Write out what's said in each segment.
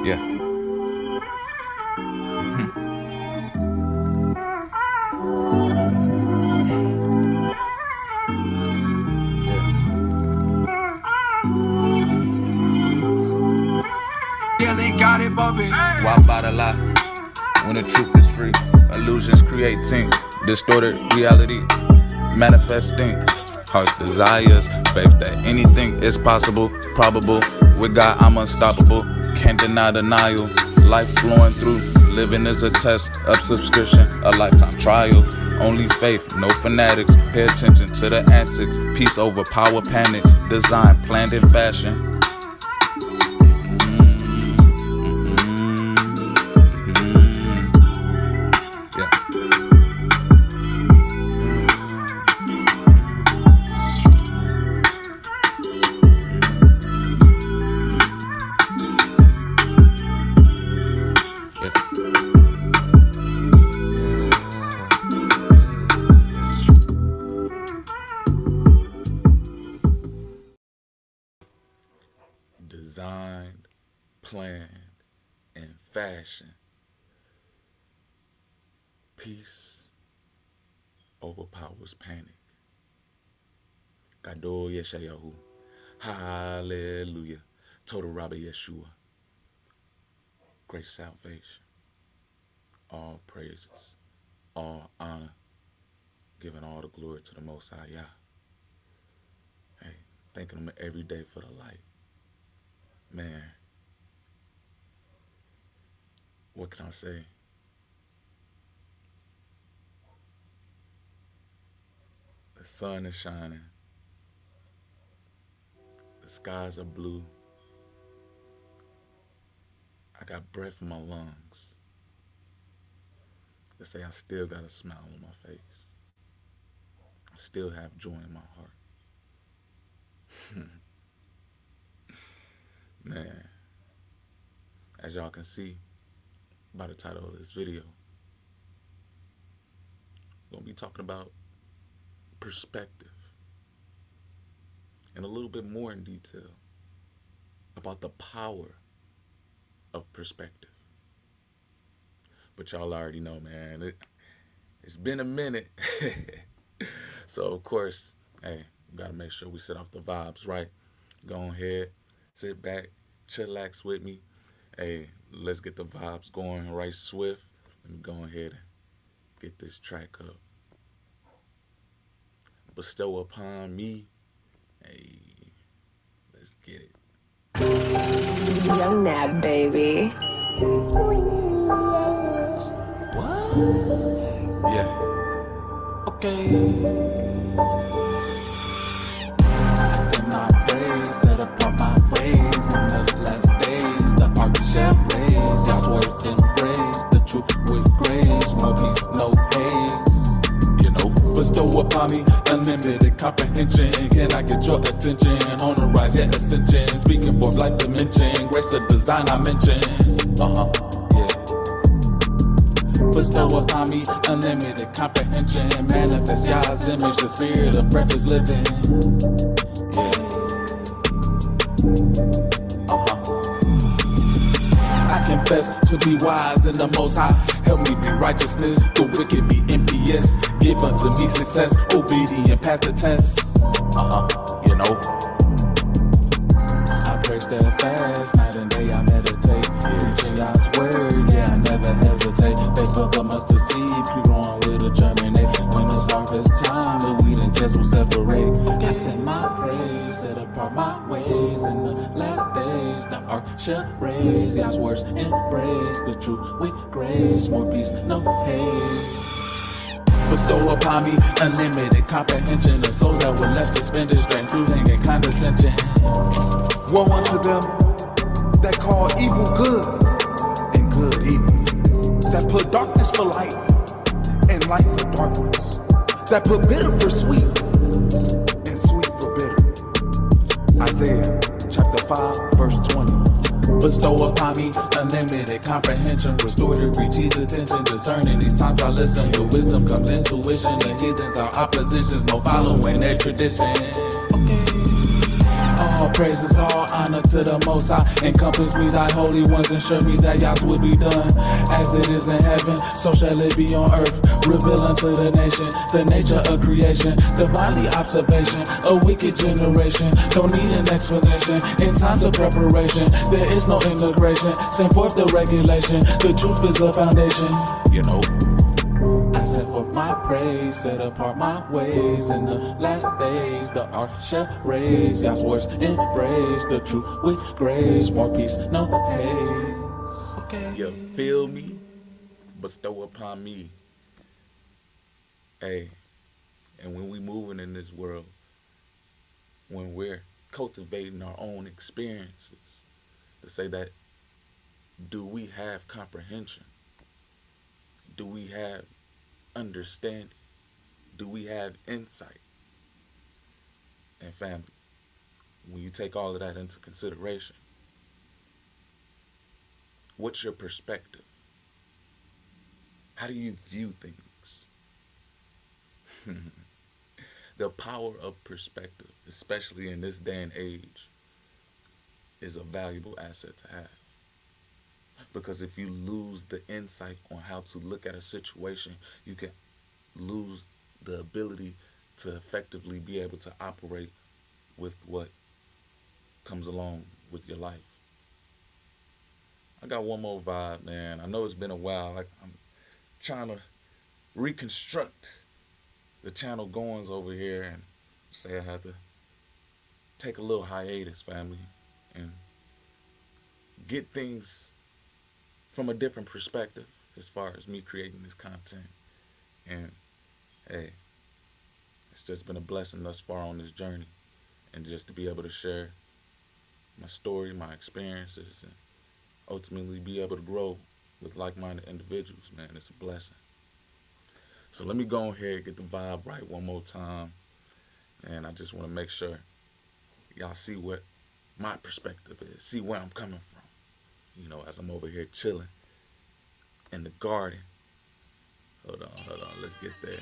Yeah. Yeah, they got it bumping. Why buy the lie when the truth is free? Illusions creating distorted reality, manifesting heart's desires, faith that anything is possible, probable. With God, I'm unstoppable. Can't deny denial. Life flowing through. Living is a test of subscription, a lifetime trial. Only faith, no fanatics. Pay attention to the antics. Peace over power, panic. Design planned in fashion. Designed, planned, in fashion. Peace overpowers panic. Gadol Yeshayahu. Hallelujah. Total Rabbi Yeshua. Great salvation. All praises. All honor. Giving all the glory to the Most High Yah. Hey, thanking him every day for the light. Man, what can I say? The sun is shining. The skies are blue. I got breath in my lungs. They say I still got a smile on my face. I still have joy in my heart. Man, as y'all can see by the title of this video, we're going to be talking about perspective and a little bit more in detail about the power of perspective. But y'all already know, man, it's been a minute. So, of course, hey, we got to make sure we set off the vibes right. Go ahead. Sit back, chillax with me. Hey, let's get the vibes going right swift. Let me go ahead and get this track up. Bestow upon me. Hey, let's get it. Young Nab, baby. What? Yeah. Okay. Set apart my ways in the last days. The arc shall raise, God's words embrace the truth with grace. More peace, no haze. You know, bestow upon me unlimited comprehension. Can I get your attention? On the rise, yet ascension. Speaking forth like dimension. Grace of design I mentioned. Yeah. Bestow upon me unlimited comprehension. Manifest Yah's image. The spirit of breath is living. Yeah. I confess to be wise in the Most High. Help me be righteousness, the wicked be impious. Give unto me success, obedient past the test. You know. I pray steadfast, night and day I meditate. Preaching God's word, yeah, I never hesitate. Faithful for mustard seed, pure growing with a germinate. When it's harvest time, the wheat and tares will separate. I send my praise, set apart my ways. In the last days, the ark shall raise. God's words embrace the truth with grace. More peace, no haze. Bestow upon me unlimited comprehension. The souls that were left suspended, strained through and condescension. Woe unto them that call evil good and good evil, that put darkness for light and light for darkness, that put bitter for sweet and sweet for bitter. Isaiah chapter 5 verse 20. Bestow upon me unlimited comprehension. Restore degree, teach attention. Discerning these times I listen. Your wisdom comes intuition. The heathens are oppositions. No following their traditions. All praises, all honor to the Most High. Encompass me, thy holy ones, ensure me that God's will be done. As it is in heaven, so shall it be on earth. Reveal unto the nation the nature of creation. Divinely observation, a wicked generation. Don't need an explanation. In times of preparation, there is no integration. Send forth the regulation. The truth is the foundation. You know, I send forth my praise, set apart my ways. In the last days, the ark shall raise. God's words embrace the truth with grace. More peace, no haze. Okay. You feel me? Bestow upon me. Hey, and when we moving in this world, when we're cultivating our own experiences, to say that, do we have comprehension? Do we have understanding? Do we have insight? And family, when you take all of that into consideration, what's your perspective? How do you view things? The power of perspective, especially in this day and age, is a valuable asset to have. Because if you lose the insight on how to look at a situation, you can lose the ability to effectively be able to operate with what comes along with your life. I got one more vibe, man. I know it's been a while. Like, I'm trying to reconstruct the channel goings over here, and say I had to take a little hiatus, family, and get things from a different perspective as far as me creating this content. And hey, it's just been a blessing thus far on this journey, and just to be able to share my story, my experiences, and ultimately be able to grow with like-minded individuals, man. It's a blessing. So let me go ahead and get the vibe right one more time. And I just want to make sure y'all see what my perspective is, see where I'm coming from. You know, as I'm over here chilling in the garden. Hold on, let's get there.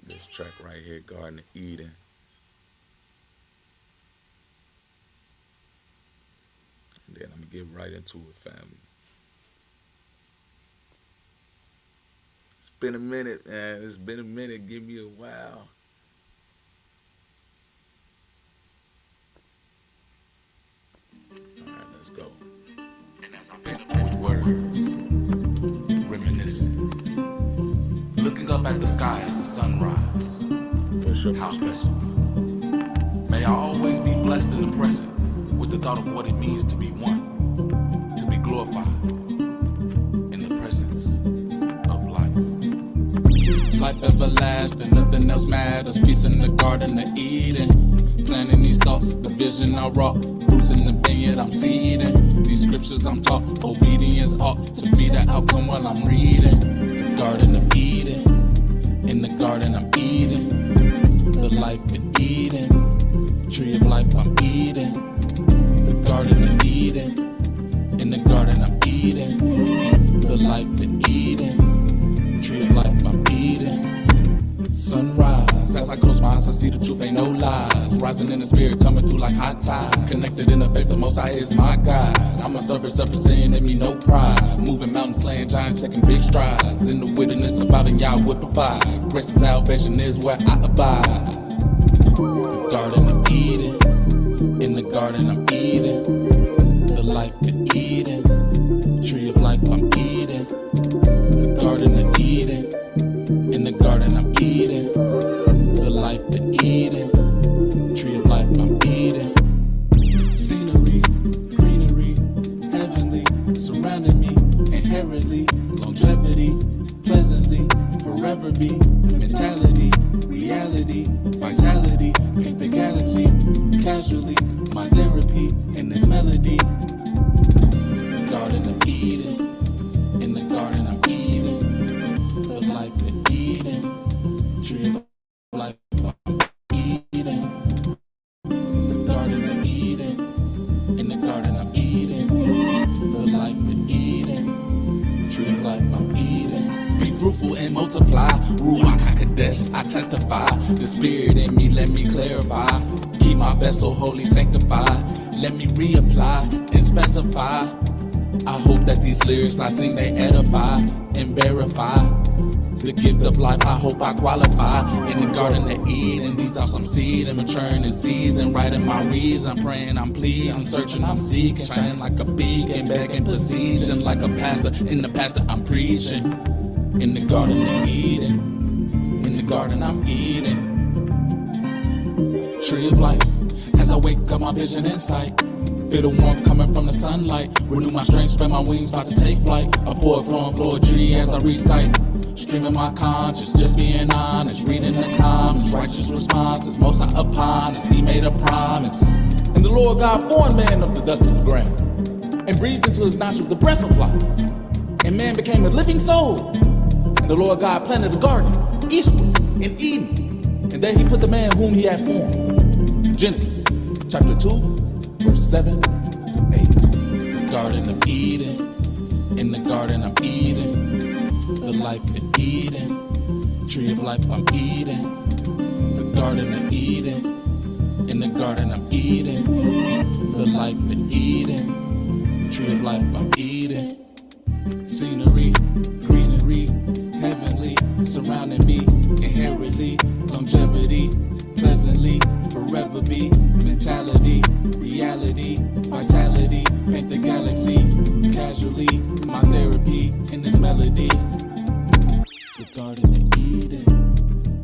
This track right here, Garden of Eden. And then I'm gonna get right into it, family. It's been a minute, man. It's been a minute. Give me a while. All right, let's go. And as I pick up with words, reminiscing, looking up at the sky as the sunrise. What's your How perspective? peaceful. May I always be blessed in the present with the thought of what it means to be one, to be glorified in the presence of life. Life everlasting, nothing else matters. Peace in the Garden of Eden. Planting these thoughts, the vision I wrought. Roots in the vineyard I'm seeding. These scriptures I'm taught, obedience ought to be the outcome while I'm reading. The Garden of Eden, in the garden I'm eating. The life in Eden, tree of life I'm eating. The Garden of Eden, in the garden I'm eating. The life in Eden, tree of life I'm eating. Sunrise, as I close my eyes, I see the truth, ain't no lies. Rising in the spirit, coming through like high tides. Connected in the faith, the Most High is my guide. I'm a suffer in me, no pride. Moving mountains, slaying giants, taking big strides. In the wilderness, about and Yah would provide. Grace and salvation is where I abide. The Garden of Eden, in the garden I'm eating. The life in Eden, tree of life I'm eating. The Garden of Eden, in the garden I'm eating. The life in Eden, tree of life I'm eating. Scenery, greenery, heavenly, surrounding me, inherently, longevity, pleasantly, forever be, mentality, reality, vitality, paint the galaxy, casually, my therapy, in this melody. The Garden of Eden, in the garden I'm eating. The life in Eden, tree of life I'm eating. The Garden of Eden, in the garden I'm eating. The life in Eden, tree of life I'm eating. Be fruitful and multiply. Ruach Kodesh, I testify. The spirit in me, let me clarify. Keep my vessel holy, sanctified. Let me reapply and specify. I hope that these lyrics I sing, they edify and verify the gift of life. I hope I qualify in the Garden of Eden. These are some seed and maturing in season. Writing my reads, I'm praying, I'm pleading, I'm searching, I'm seeking, shining like a beacon, begging, besieging like a pastor. In the pastor, I'm preaching. In the Garden of Eden, in the garden, I'm eating. Tree of life, as I wake up, my vision in sight. Feel the warmth coming from the sunlight. Renew my strength, spread my wings, about to take flight. I pour it from poetry as I recite. Streaming my conscience, just being honest. Reading the comments, righteous responses. Most High upon us, He made a promise. And the Lord God formed man of the dust of the ground, and breathed into his nostrils the breath of life. And man became a living soul. And the Lord God planted a garden eastward in Eden. And there He put the man whom He had formed. Genesis chapter 2. Verse 7 to 8. The Garden of Eden. In the Garden I'm eating. The life in Eden. Tree of life I'm eating. The Garden of Eden. In the Garden I'm eating. The life in Eden. Tree of life I'm eating. Scenery, greenery, heavenly, surrounding me, inherently, longevity, pleasantly, forever be, mentality, reality, vitality, paint the galaxy, casually, my therapy in this melody. The Garden of Eden,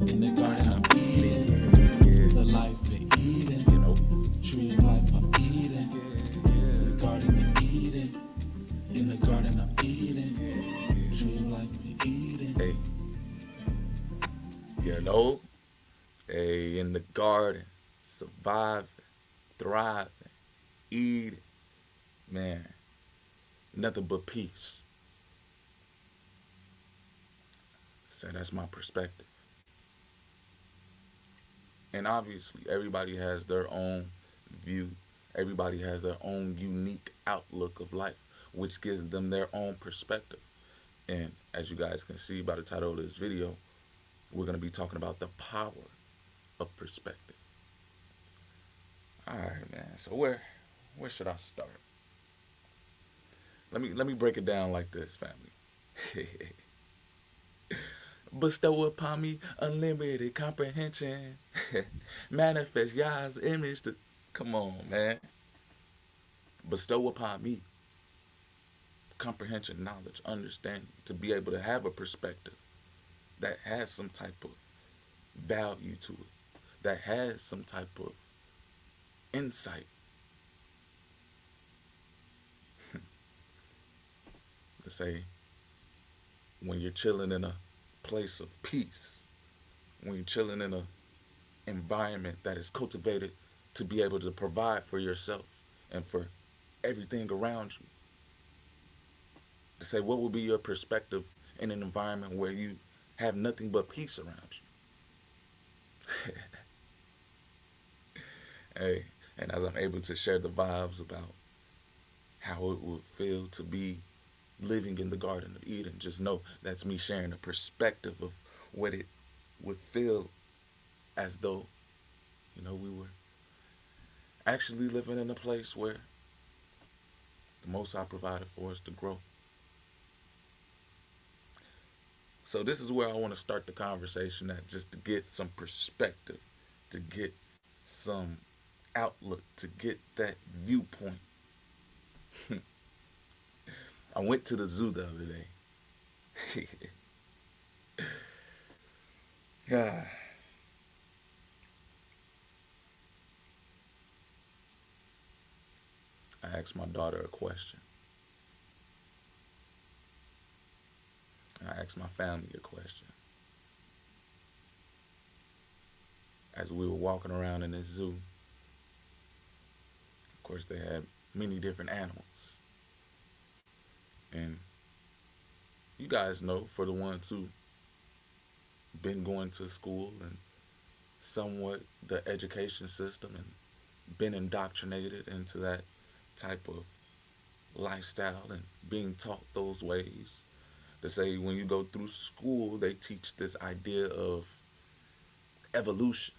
in the garden I'm eating, the life in Eden, tree of life I'm eating, the Garden of Eden, in the garden I'm eating, tree of life in Eden. Hey, hey, in the garden, surviving, thriving, eating, man, nothing but peace. So that's my perspective. And obviously, everybody has their own view. Everybody has their own unique outlook of life, which gives them their own perspective. And as you guys can see by the title of this video, we're going to be talking about the power of perspective. All right, man. So where should I start? Let me break it down like this, family. Bestow upon me unlimited comprehension. Manifest Yah's image to... Come on, man. Bestow upon me comprehension, knowledge, understanding, to be able to have a perspective that has some type of value to it, that has some type of insight. To say, when you're chilling in a place of peace, when you're chilling in a environment that is cultivated to be able to provide for yourself and for everything around you, to say, what will be your perspective in an environment where you have nothing but peace around you? Hey, and as I'm able to share the vibes about how it would feel to be living in the Garden of Eden, just know that's me sharing a perspective of what it would feel as though, we were actually living in a place where the Most High provided for us to grow. So this is where I want to start the conversation at, just to get some perspective, to get some outlook, to get that viewpoint. I went to the zoo the other day. Yeah. I asked my daughter a question. I asked my family a question. As we were walking around in this zoo, of course, they had many different animals. And you guys know, for the ones who been going to school and somewhat the education system and been indoctrinated into that type of lifestyle and being taught those ways, to say when you go through school, they teach this idea of evolution.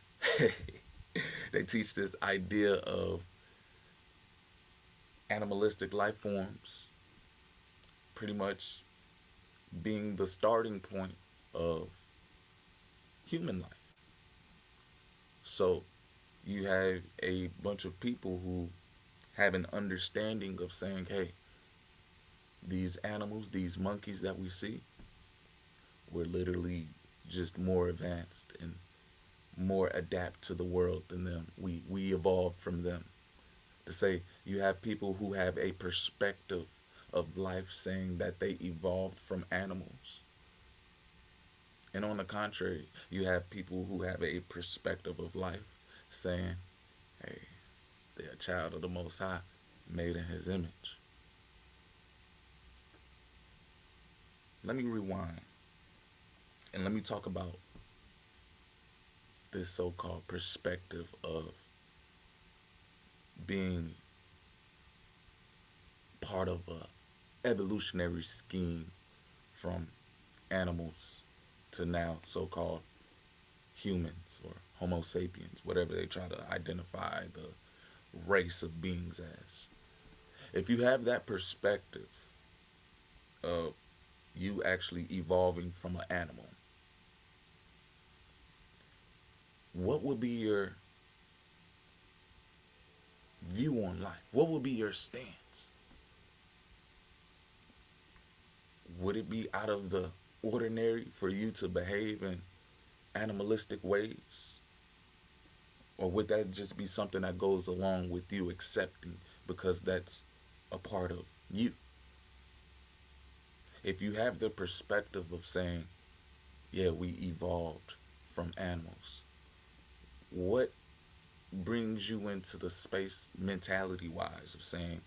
They teach this idea of animalistic life forms pretty much being the starting point of human life. So you have a bunch of people who have an understanding of saying, hey, these animals, these monkeys that we see, we're literally just more advanced and more adapt to the world than them. We evolved from them. To say you have people who have a perspective of life saying that they evolved from animals. And on the contrary, you have people who have a perspective of life saying, hey, they're a child of the Most High, made in His image. Let me rewind and let me talk about this so-called perspective of being part of a evolutionary scheme from animals to now so-called humans or Homo sapiens, whatever they try to identify the race of beings as. If you have that perspective of you actually evolving from an animal, what would be your view on life? What would be your stance? Would it be out of the ordinary for you to behave in animalistic ways? Or would that just be something that goes along with you accepting because that's a part of you? If you have the perspective of saying, yeah, we evolved from animals, what brings you into the space mentality wise of saying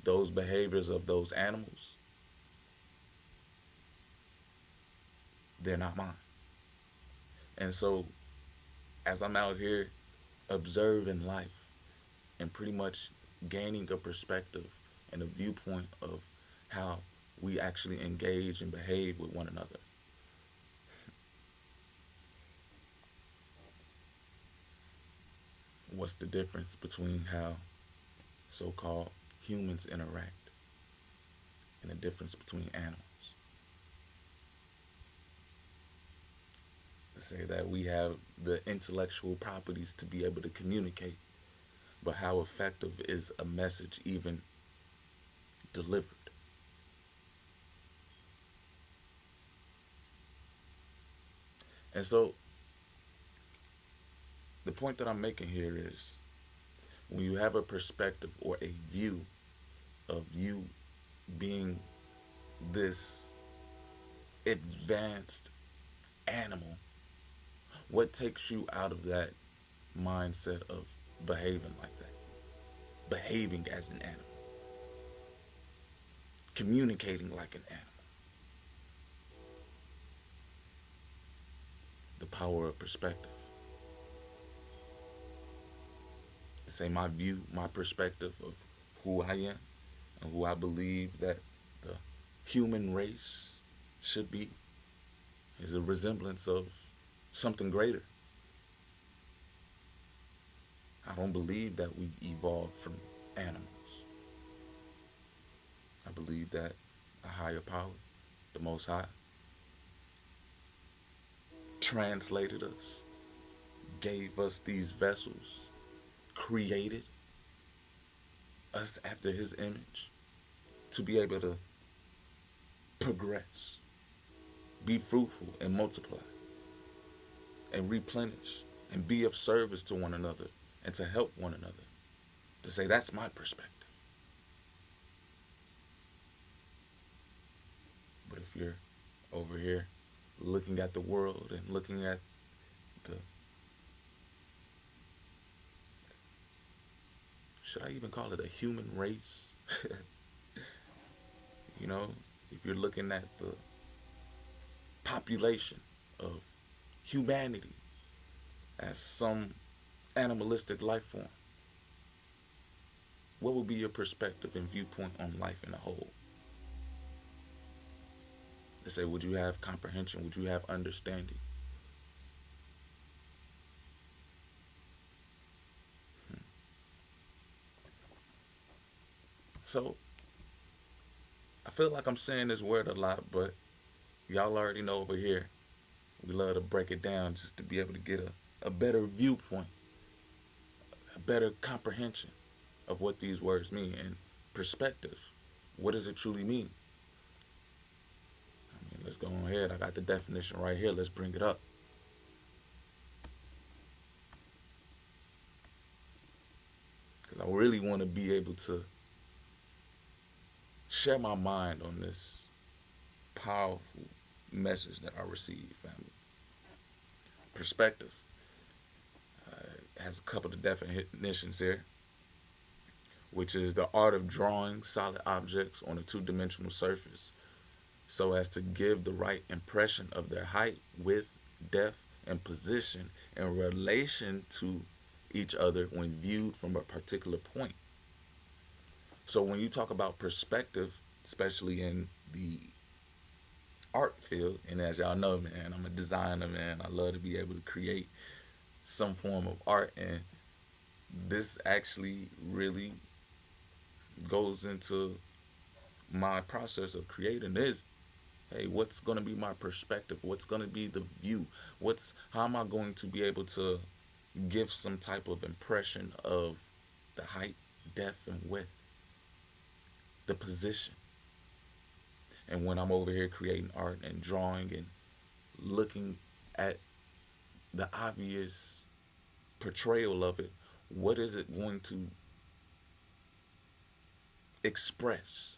those behaviors of those animals, they're not mine? And so as I'm out here observing life and pretty much gaining a perspective and a viewpoint of how we actually engage and behave with one another, what's the difference between how so-called humans interact and the difference between animals? To say that we have the intellectual properties to be able to communicate, but how effective is a message even delivered? And so the point that I'm making here is when you have a perspective or a view of you being this advanced animal, what takes you out of that mindset of behaving like that? Behaving as an animal. Communicating like an animal. The power of perspective. Say my view, my perspective of who I am and who I believe that the human race should be is a resemblance of something greater. I don't believe that we evolved from animals. I believe that a higher power, the Most High, translated us, gave us these vessels, created us after His image to be able to progress, be fruitful and multiply and replenish and be of service to one another and to help one another. To say that's my perspective. But if you're over here looking at the world and looking at the, should I even call it a human race? You know, if you're looking at the population of humanity as some animalistic life form, what would be your perspective and viewpoint on life in a whole? They say, would you have comprehension? Would you have understanding? So I feel like I'm saying this word a lot, but y'all already know over here, we love to break it down just to be able to get a better viewpoint, a better comprehension of what these words mean and perspective. What does it truly mean? I mean, let's go on ahead. I got the definition right here. Let's bring it up. Because I really want to be able to share my mind on this powerful message that I received, family. Perspective has a couple of definitions here, which is the art of drawing solid objects on a two-dimensional surface so as to give the right impression of their height, width, depth, and position in relation to each other when viewed from a particular point. So when you talk about perspective, especially in the art field, and as y'all know, man, I'm a designer, man. I love to be able to create some form of art, and this actually really goes into my process of creating this. Hey, what's going to be my perspective? What's going to be the view? How am I going to be able to give some type of impression of the height, depth, and width, the position? And when I'm over here creating art and drawing and looking at the obvious portrayal of it, what is it going to express?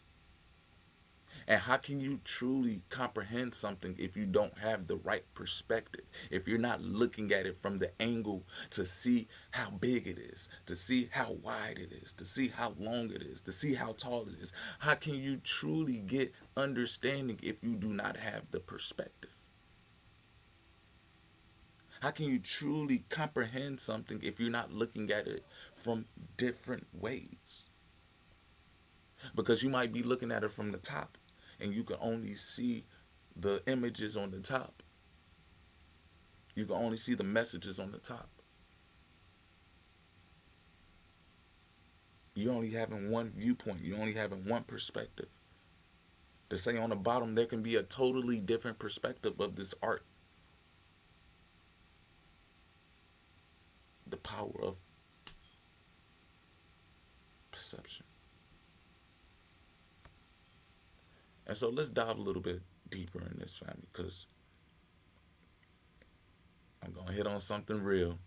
And how can you truly comprehend something if you don't have the right perspective? If you're not looking at it from the angle to see how big it is, to see how wide it is, to see how long it is, to see how tall it is. How can you truly get understanding if you do not have the perspective? How can you truly comprehend something if you're not looking at it from different ways? Because you might be looking at it from the top and you can only see the images on the top. You can only see the messages on the top. You only having one viewpoint. You only having one perspective. To say on the bottom, there can be a totally different perspective of this art. The power of perception. And so let's dive a little bit deeper in this, family, because I'm going to hit on something real.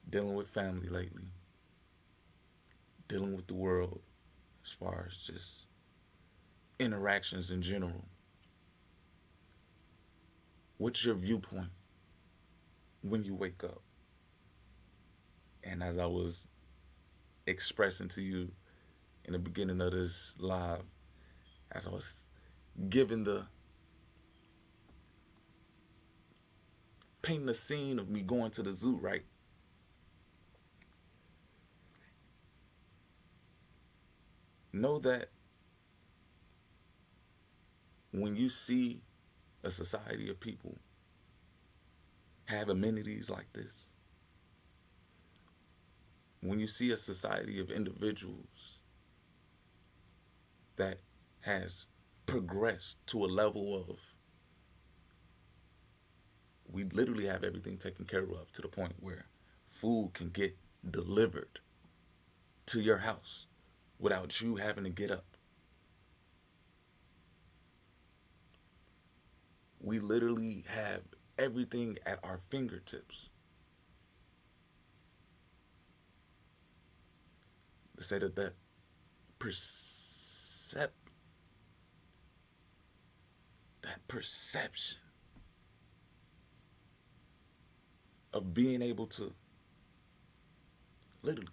Dealing with family lately. Dealing with the world as far as just interactions in general. What's your viewpoint when you wake up? And as I was expressing to you in the beginning of this live, as I was giving painting the scene of me going to the zoo, right? Know that when you see a society of people have amenities like this, when you see a society of individuals that has progressed to a level of, we literally have everything taken care of to the point where food can get delivered to your house without you having to get up. We literally have everything at our fingertips. To say that perception of being able to literally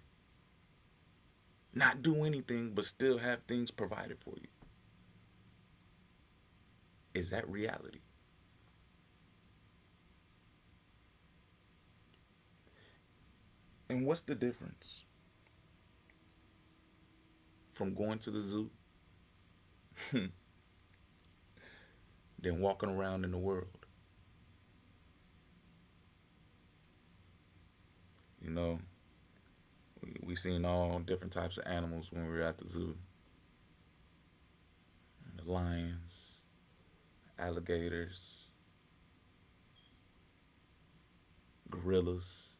not do anything but still have things provided for you. Is that reality? And what's the difference from going to the zoo than walking around in the world? You know, We seen all different types of animals when we were at the zoo. The lions, alligators, gorillas.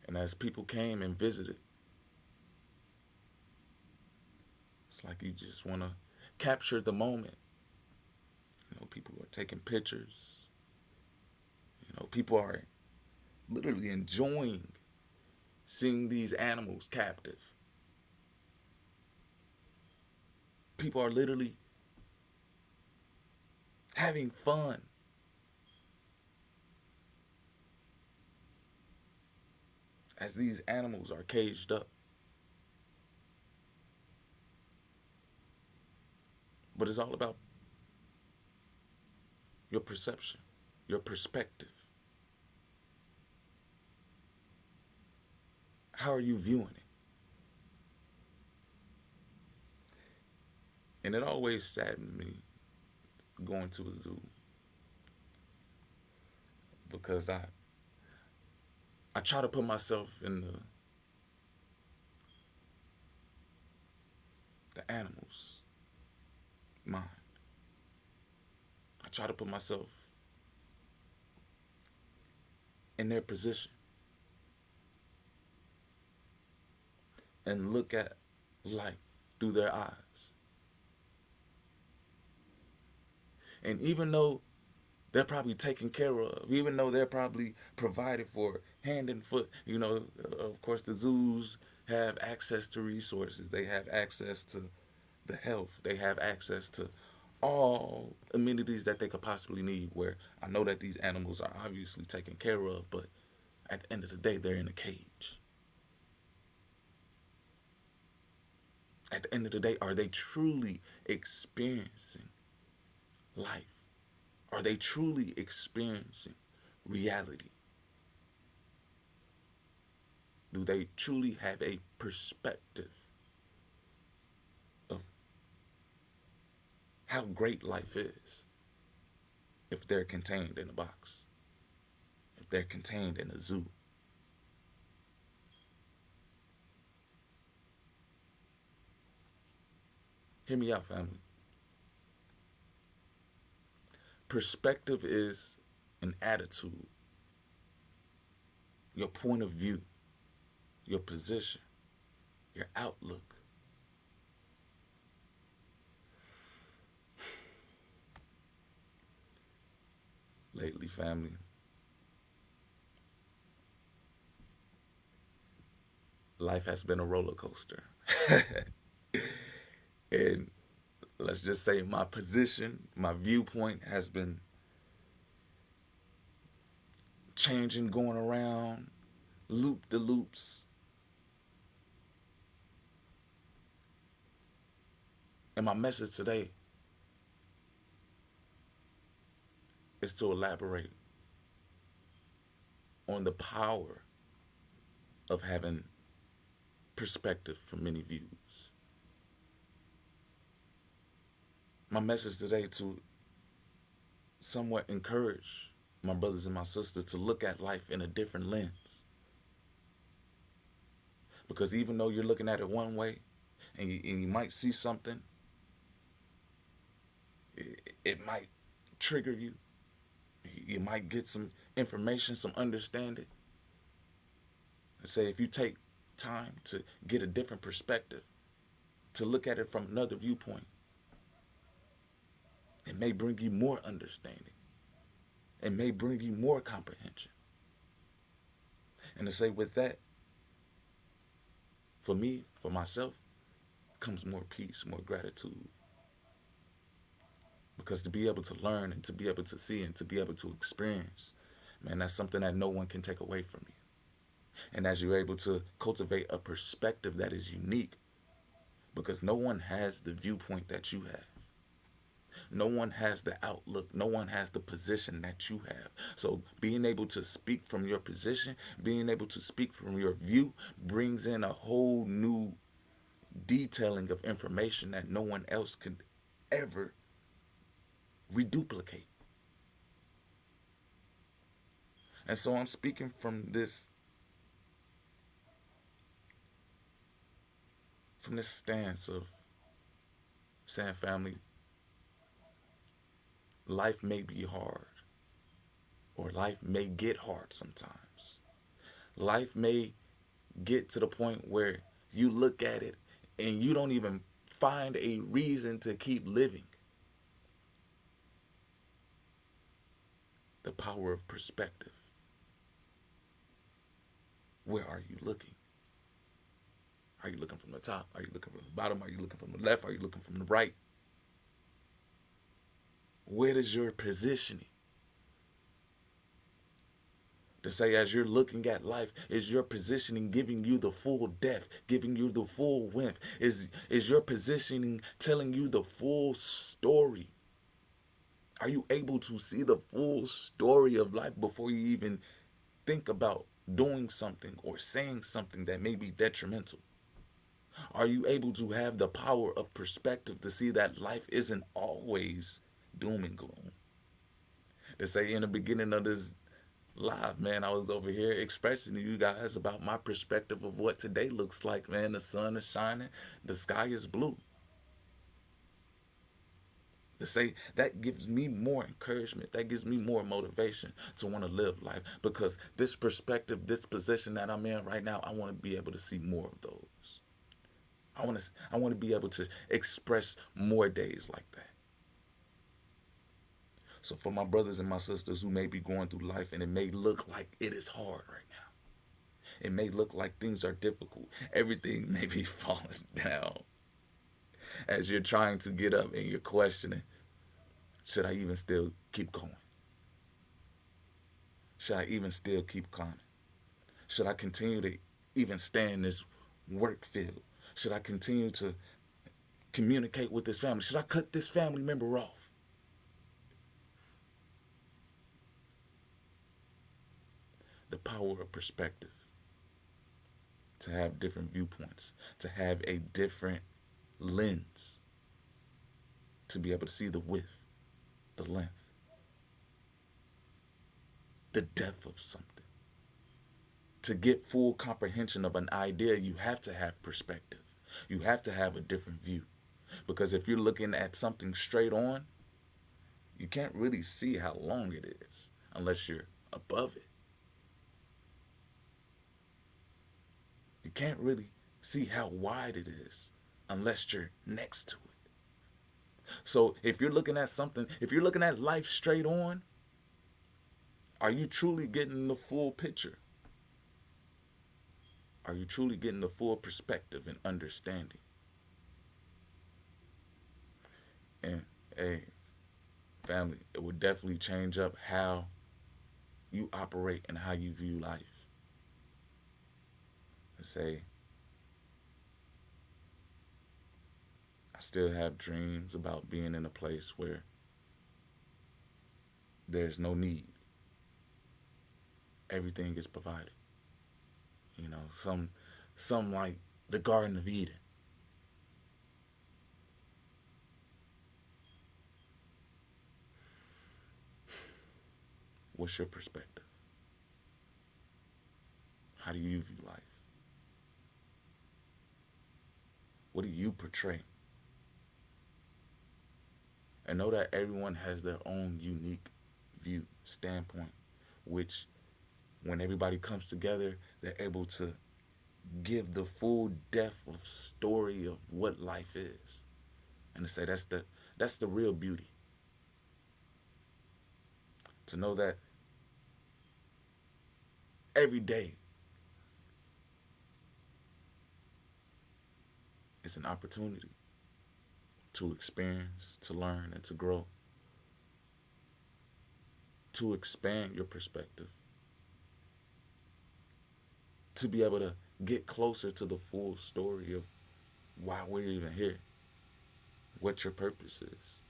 And as people came and visited, it's like you just want to capture the moment. People are taking pictures. People are literally enjoying seeing these animals captive. People are literally having fun. As these animals are caged up. But it's all about your perception, your perspective. How are you viewing it? And it always saddened me going to a zoo because I try to put myself in the animals' mind. I try to put myself in their position and look at life through their eyes. And even though they're probably taken care of, even though they're probably provided for hand and foot, of course the zoos have access to resources. They have access to the health. They have access to all amenities that they could possibly need, where I know that these animals are obviously taken care of, but at the end of the day, they're in a cage. At the end of the day, are they truly experiencing life? Are they truly experiencing reality? Do they truly have a perspective of how great life is if they're contained in a box, if they're contained in a zoo? Hear me out, family. Perspective is an attitude, your point of view, your position, your outlook. Lately, family, life has been a roller coaster. And let's just say my position, my viewpoint has been changing, going around, loop the loops. And my message today is to elaborate on the power of having perspective from many views. My message today to somewhat encourage my brothers and my sisters to look at life in a different lens. Because even though you're looking at it one way and you might see something, it might trigger you. You might get some information, some understanding. And say if you take time to get a different perspective, to look at it from another viewpoint, it may bring you more understanding. It may bring you more comprehension. And to say with that, for me, for myself, comes more peace, more gratitude. Because to be able to learn and to be able to see and to be able to experience, man, that's something that no one can take away from you. And as you're able to cultivate a perspective that is unique, because no one has the viewpoint that you have. No one has the outlook. No one has the position that you have. So being able to speak from your position, being able to speak from your view brings in a whole new detailing of information that no one else could ever reduplicate. And so I'm speaking from this stance of saying, family, life may be hard, or life may get hard sometimes. Life may get to the point where you look at it and you don't even find a reason to keep living. The power of perspective. Where are you looking? Are you looking from the top? Are you looking from the bottom? Are you looking from the left? Are you looking from the right? Where is your positioning? To say, as you're looking at life, is your positioning giving you the full depth, giving you the full width? Is your positioning telling you the full story? Are you able to see the full story of life before you even think about doing something or saying something that may be detrimental? Are you able to have the power of perspective to see that life isn't always doom and gloom? To say, in the beginning of this live, man, I was over here expressing to you guys about my perspective of what today looks like, man. The sun is shining, the sky is blue. To say, that gives me more encouragement, that gives me more motivation to want to live life, because this perspective, this position that I'm in right now, I want to be able to see more of those. I want to be able to express more days like that. So for my brothers and my sisters who may be going through life and it may look like it is hard right now, it may look like things are difficult, everything may be falling down, as you're trying to get up and you're questioning, should I even still keep going? Should I even still keep climbing? Should I continue to even stay in this work field? Should I continue to communicate with this family? Should I cut this family member off? The power of perspective. To have different viewpoints. To have a different lens. To be able to see the width, the length, the depth of something. To get full comprehension of an idea, you have to have perspective. You have to have a different view. Because if you're looking at something straight on, you can't really see how long it is unless you're above it. You can't really see how wide it is unless you're next to it. So if you're looking at something, if you're looking at life straight on, are you truly getting the full picture? Are you truly getting the full perspective and understanding? And hey, family, it would definitely change up how you operate and how you view life. And say, I still have dreams about being in a place where there's no need. Everything is provided. You know, some like the Garden of Eden. What's your perspective? How do you view life? What do you portray? And know that everyone has their own unique view, standpoint, which when everybody comes together, they're able to give the full depth of story of what life is. And to say that's the real beauty. To know that every day is an opportunity to experience, to learn, and to grow. To expand your perspective. To be able to get closer to the full story of why we're even here. What your purpose is.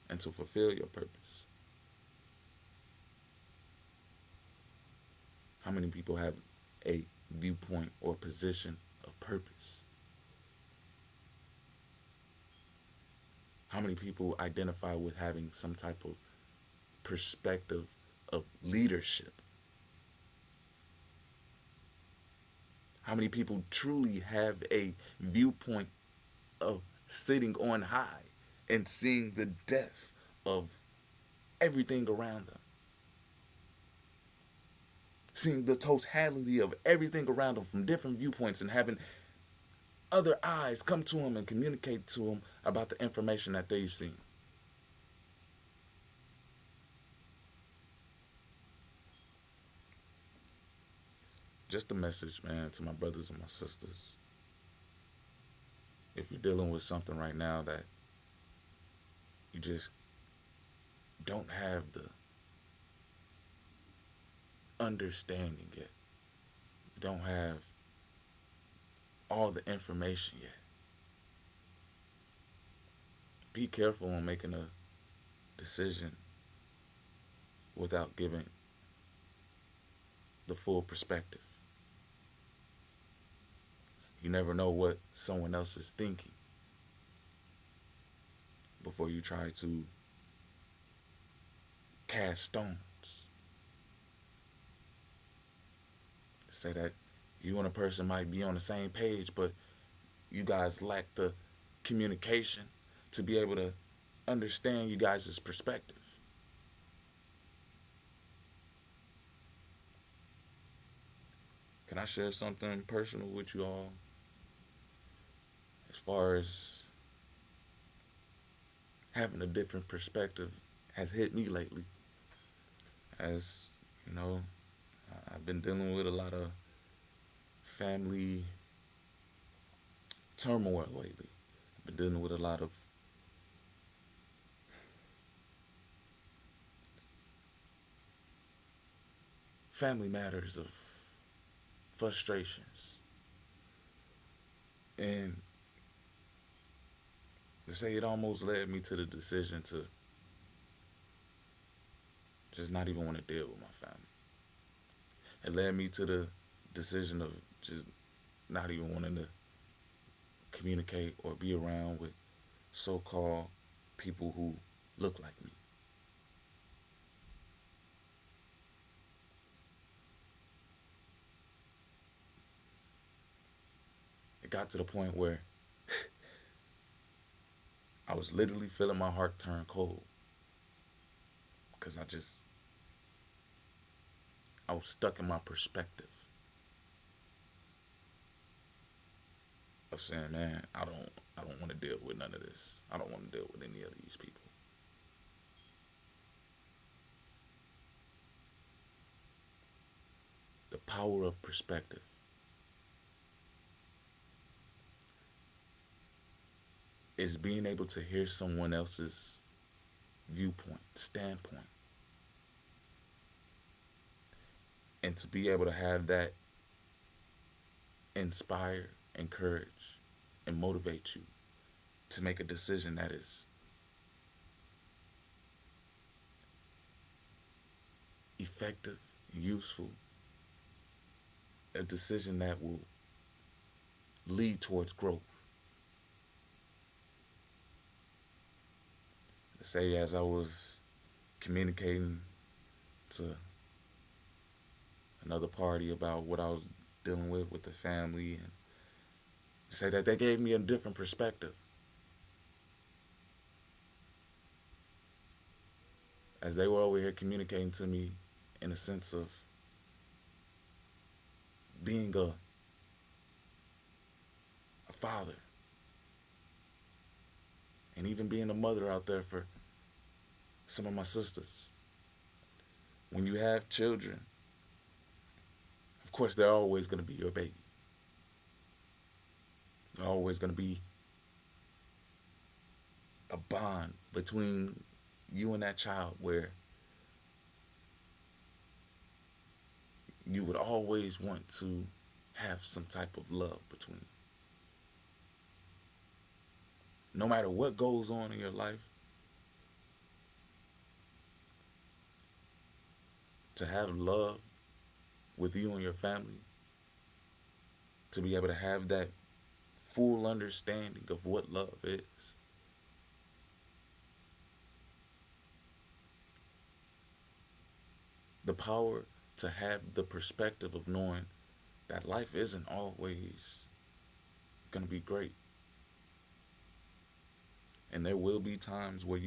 And to fulfill your purpose. How many people have a viewpoint or position of purpose? How many people identify with having some type of perspective of leadership? How many people truly have a viewpoint of sitting on high and seeing the depth of everything around them? Seeing the totality of everything around them from different viewpoints and having other eyes come to them and communicate to them about the information that they've seen. Just a message, man, to my brothers and my sisters. If you're dealing with something right now that you just don't have the understanding yet, you don't have all the information yet, be careful on making a decision without giving the full perspective. You never know what someone else is thinking before you try to cast stones. Say that you and a person might be on the same page, but you guys lack the communication to be able to understand you guys' perspective. Can I share something personal with you all? As far as having a different perspective has hit me lately. As you know, I've been dealing with a lot of family turmoil lately. I've been dealing with a lot of family matters of frustrations. And to say it almost led me to the decision to just not even want to deal with my family. It led me to the decision of just not even wanting to communicate or be around with so-called people who look like me. It got to the point where I was literally feeling my heart turn cold because I was stuck in my perspective of saying, man, I don't want to deal with none of this. I don't want to deal with any of these people. The power of perspective. Is being able to hear someone else's viewpoint, standpoint. And to be able to have that inspire, encourage, and motivate you to make a decision that is effective, useful, a decision that will lead towards growth. Say as I was communicating to another party about what I was dealing with the family, and say that they gave me a different perspective. As they were over here communicating to me in a sense of being a father, and even being a mother out there for some of my sisters. When you have children, of course, they're always going to be your baby. They're always going to be a bond between you and that child where you would always want to have some type of love between you. No matter what goes on in your life, to have love with you and your family, to be able to have that full understanding of what love is. The power to have the perspective of knowing that life isn't always gonna be great. And there will be times where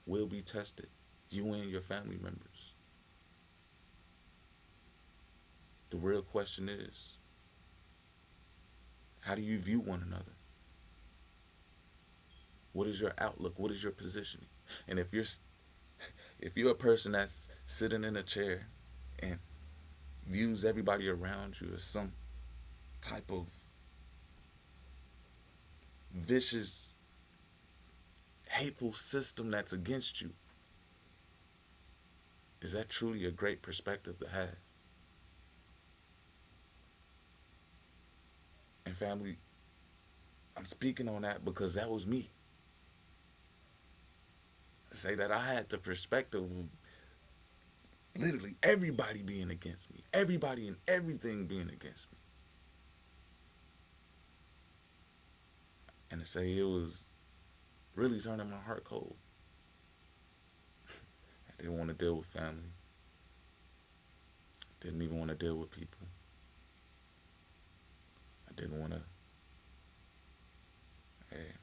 will be tested, you and your family members. The real question is, how do you view one another? What is your outlook? What is your positioning? And if you're a person that's sitting in a chair and views everybody around you as some type of vicious, hateful system that's against you, is that truly a great perspective to have? And family, I'm speaking on that because that was me. I say that I had the perspective of literally everybody being against me, everybody and everything being against me. And to say it was really turning my heart cold. I didn't want to deal with family. Didn't even want to deal with people. I didn't want to. Hey,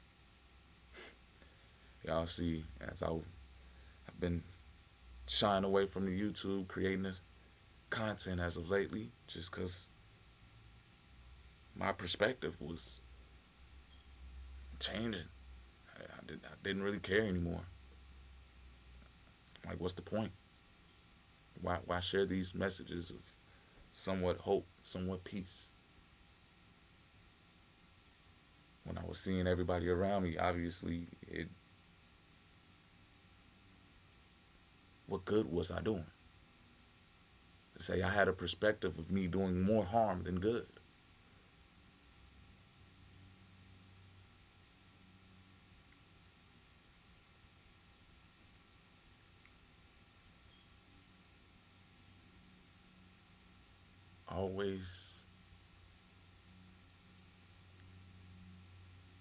y'all see, as I've been shying away from the YouTube, creating this content as of lately, just because my perspective was changing. I didn't really care anymore. Like, what's the point? Why share these messages of somewhat hope, somewhat peace? When I was seeing everybody around me, obviously, what good was I doing? To say I had a perspective of me doing more harm than good. Always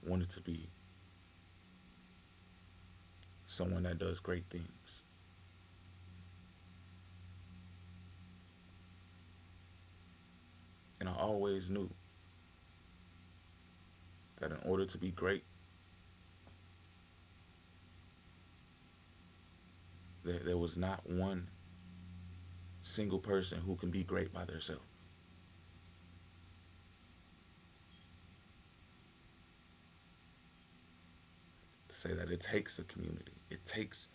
wanted to be someone that does great things. And I always knew that in order to be great, there was not one single person who can be great by themselves. To say that it takes a community, it takes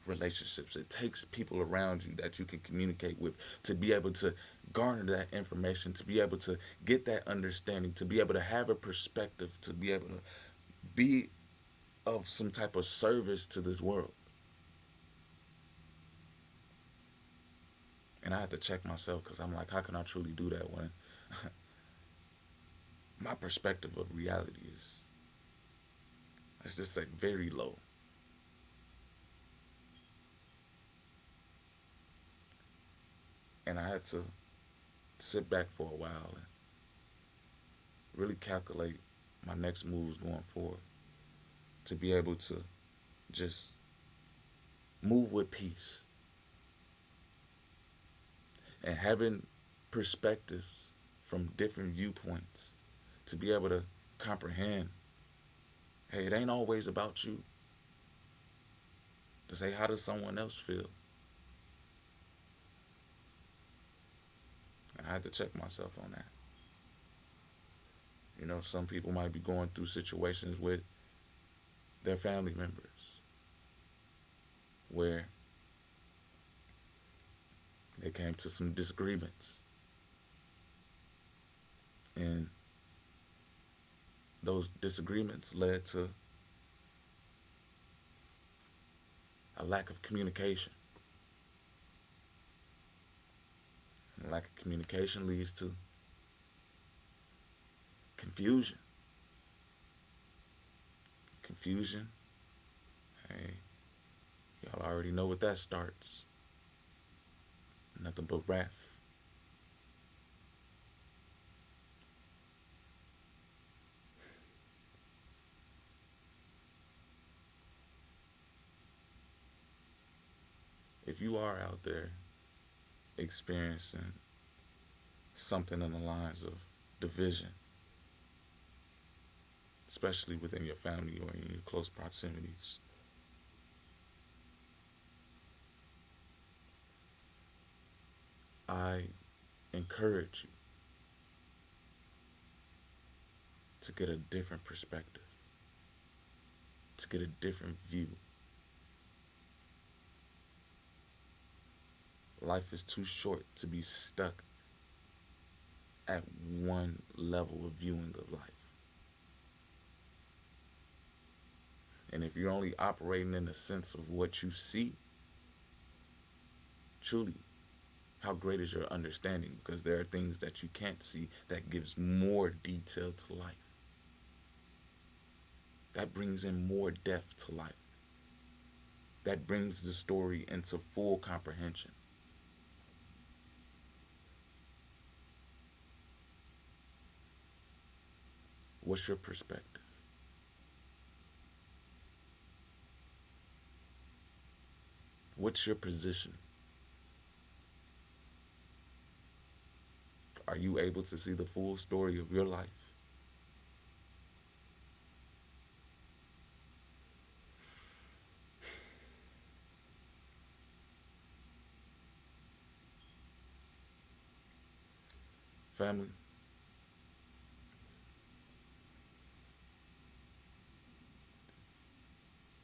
relationships, it takes people around you that you can communicate with to be able to garner that information, to be able to get that understanding, to be able to have a perspective, to be able to be of some type of service to this world. And I had to check myself because I'm like, how can I truly do that when my perspective of reality is, let's just say, very low. And I had to sit back for a while and really calculate my next moves going forward to be able to just move with peace. And having perspectives from different viewpoints to be able to comprehend, hey, it ain't always about you. To say, how does someone else feel? And I had to check myself on that. You know, some people might be going through situations with their family members where they came to some disagreements. And those disagreements led to a lack of communication. And lack of communication leads to confusion. Confusion, hey, y'all already know what that starts. Nothing but wrath. If you are out there experiencing something in the lines of division, especially within your family or in your close proximities. I encourage you to get a different perspective, to get a different view. Life is too short to be stuck at one level of viewing of life. And if you're only operating in the sense of what you see, truly, how great is your understanding? Because there are things that you can't see that gives more detail to life. That brings in more depth to life. That brings the story into full comprehension. What's your perspective? What's your position? Are you able to see the full story of your life? Family,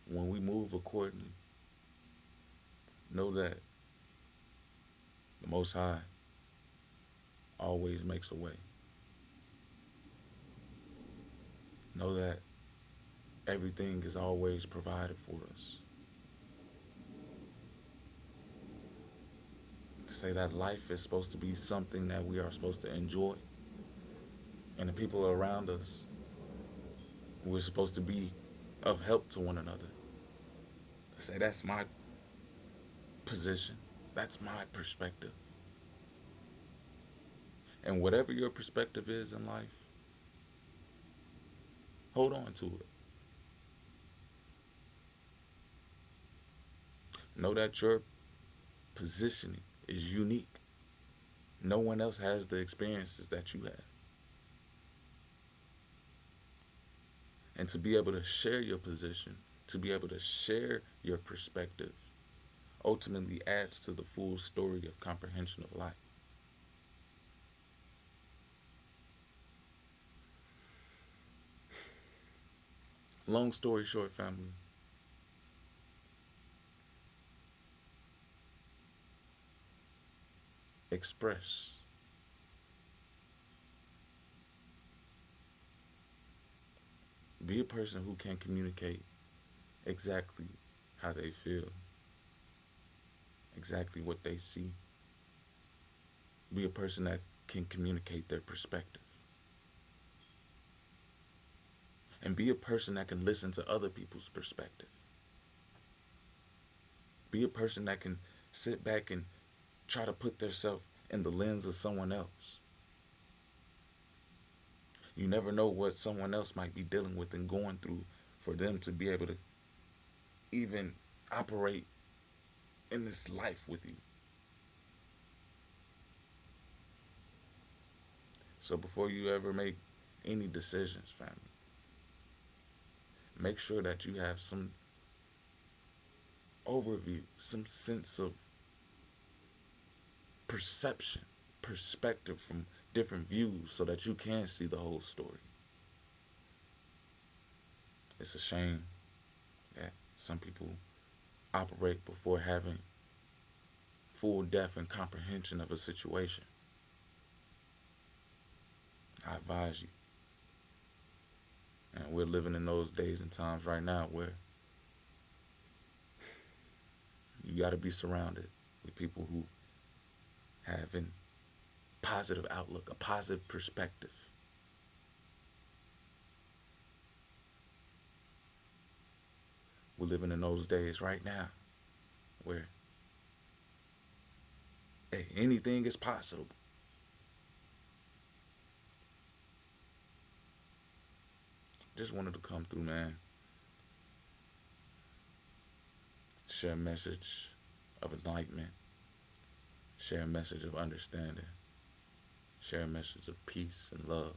when we move accordingly, know that the Most High always makes a way. Know that everything is always provided for us. To say that life is supposed to be something that we are supposed to enjoy. And the people around us, we're supposed to be of help to one another. To say that's my position. That's my perspective. And whatever your perspective is in life, hold on to it. Know that your positioning is unique. No one else has the experiences that you have. And to be able to share your position, to be able to share your perspective, ultimately adds to the full story of comprehension of life. Long story short, family, express. Be a person who can communicate exactly how they feel, exactly what they see. Be a person that can communicate their perspective. And be a person that can listen to other people's perspective. Be a person that can sit back and try to put themselves in the lens of someone else. You never know what someone else might be dealing with and going through for them to be able to even operate in this life with you. So before you ever make any decisions, family, make sure that you have some overview, some sense of perception, perspective from different views so that you can see the whole story. It's a shame that some people operate before having full depth and comprehension of a situation. I advise you. And we're living in those days and times right now where you got to be surrounded with people who have a positive outlook, a positive perspective. We're living in those days right now where anything is possible. Just wanted to come through, man. Share a message of enlightenment. Share a message of understanding. share a message of peace and love.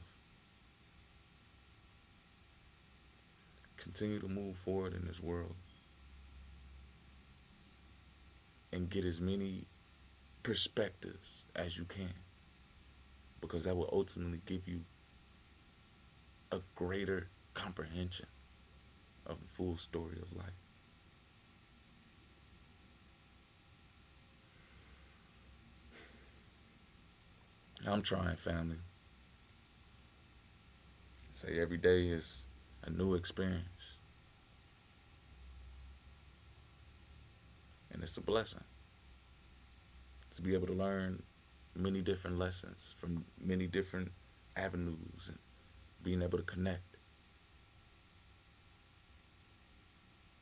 Continue to move forward in this world and get as many perspectives as you can, because that will ultimately give you a greater comprehension of the full story of life. I'm trying, family. Say every day is a new experience. And it's a blessing to be able to learn many different lessons from many different avenues and being able to connect.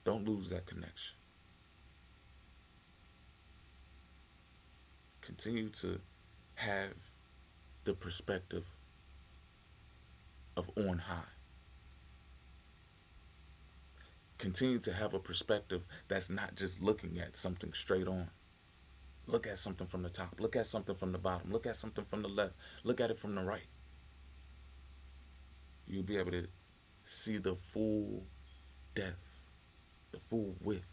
Don't lose that connection. Continue to have the perspective of on high. Continue to have a perspective that's not just looking at something straight on. Look at something from the top. Look at something from the bottom. Look at something from the left. Look at it from the right. You'll be able to see the full depth, the full width,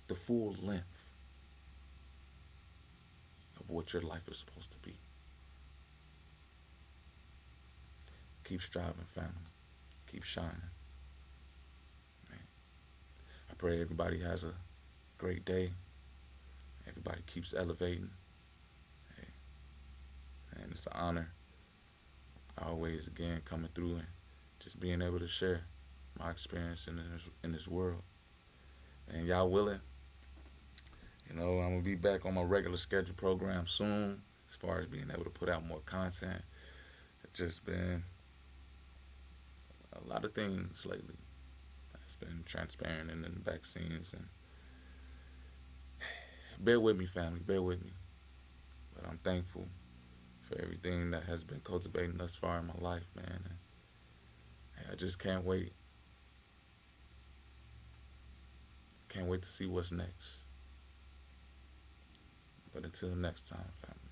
the full length of what your life is supposed to be. Keep striving, family. Keep shining. Man. I pray everybody has a great day. Everybody keeps elevating. Hey. And it's an honor always again coming through and just being able to share my experience in this world. And y'all willing, I'm gonna be back on my regular schedule program soon as far as being able to put out more content. It's just been a lot of things lately. It's been transparent in the vaccines, and bear with me, family, bear with me. But I'm thankful for everything that has been cultivating thus far in my life, man. And I just can't wait. Can't wait to see what's next. But until next time, family.